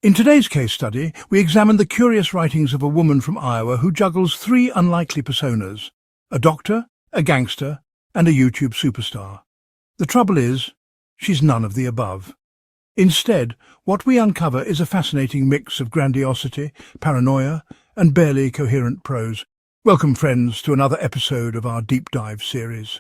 In today's case study, we examine the curious writings of a woman from Iowa who juggles three unlikely personas: a doctor, a gangster, and a YouTube superstar. The trouble is, she's none of the above. Instead, what we uncover is a fascinating mix of grandiosity, paranoia, and barely coherent prose. Welcome, friends, to another episode of our Deep Dive series.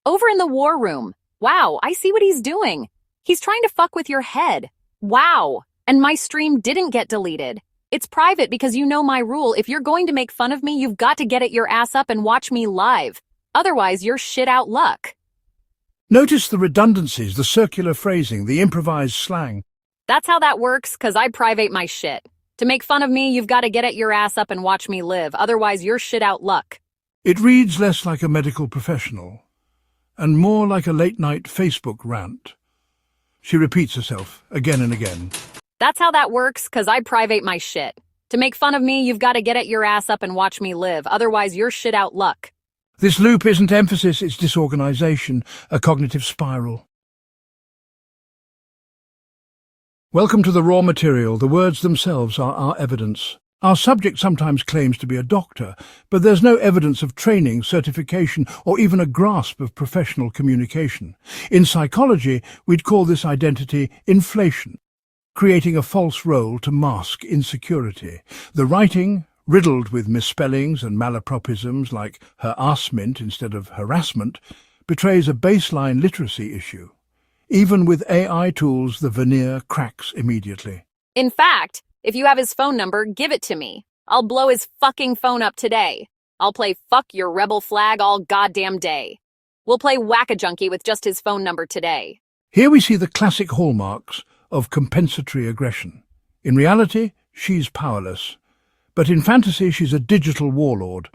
Over in the war room. Wow, I see what he's doing. He's trying to fuck with your head. Wow. And my stream didn't get deleted. It's private because you know my rule. If you're going to make fun of me, you've got to get it your ass up and watch me live. Otherwise, you're shit out luck. Notice the redundancies, the circular phrasing, the improvised slang. That's how that works, because I private my shit. To make fun of me, you've got to get it your ass up and watch me live. Otherwise, you're shit out luck. It reads less like a medical professional and more like a late-night Facebook rant. She repeats herself again and again. That's how that works, because I private my shit. To make fun of me, you've got to get it your ass up and watch me live. Otherwise, you're shit out luck. This loop isn't emphasis, it's disorganization, a cognitive spiral. Welcome to the raw material. The words themselves are our evidence. Our subject sometimes claims to be a doctor, but there's no evidence of training, certification, or even a grasp of professional communication. In psychology, we'd call this identity inflation, creating a false role to mask insecurity. The writing, riddled with misspellings and malapropisms like harassment instead of harassment, betrays a baseline literacy issue. Even with AI tools, the veneer cracks immediately. In fact, if you have his phone number, give it to me. I'll blow his fucking phone up today. I'll play fuck your rebel flag all goddamn day. We'll play Wackadjunkie with just his phone number today. Here we see the classic hallmarks of compensatory aggression. In reality, she's powerless. But in fantasy, she's a digital warlord.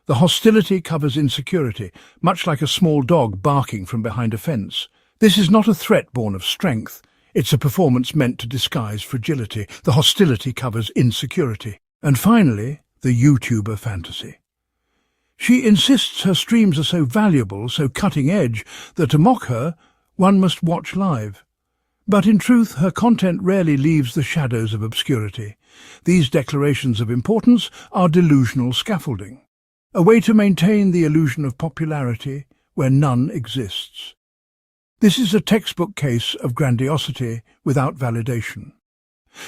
The hostility covers insecurity, much like a small dog barking from behind a fence. This is not a threat born of strength. It's a performance meant to disguise fragility. The hostility covers insecurity. And finally, the YouTuber fantasy. She insists her streams are so valuable, so cutting-edge, that to mock her, one must watch live. But in truth, her content rarely leaves the shadows of obscurity. These declarations of importance are delusional scaffolding, a way to maintain the illusion of popularity where none exists. This is a textbook case of grandiosity without validation.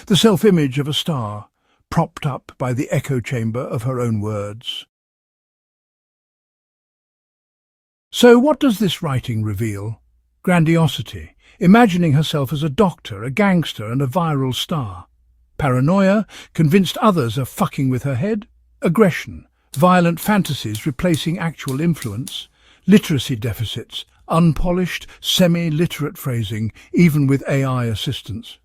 The self-image of a star, propped up by the echo chamber of her own words. So what does this writing reveal? Grandiosity, imagining herself as a doctor, a gangster, and a viral star. Paranoia, convinced others are fucking with her head. Aggression, violent fantasies replacing actual influence. Literacy deficits, unpolished, semi-literate phrasing, even with AI assistance.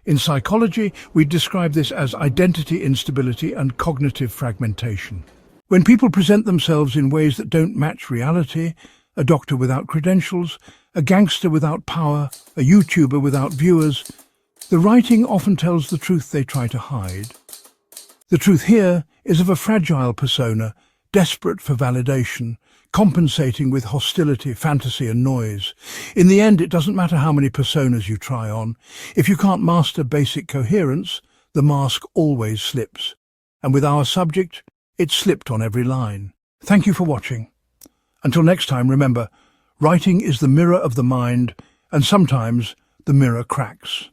In psychology, we describe this as identity instability and cognitive fragmentation. When people present themselves in ways that don't match reality, a doctor without credentials, a gangster without power, a YouTuber without viewers, the writing often tells the truth they try to hide. The truth here is of a fragile persona, desperate for validation, compensating with hostility, fantasy and noise. In the end, it doesn't matter how many personas you try on. If you can't master basic coherence, the mask always slips. And with our subject, it slipped on every line. Thank you for watching. Until next time, remember, writing is the mirror of the mind, and sometimes the mirror cracks.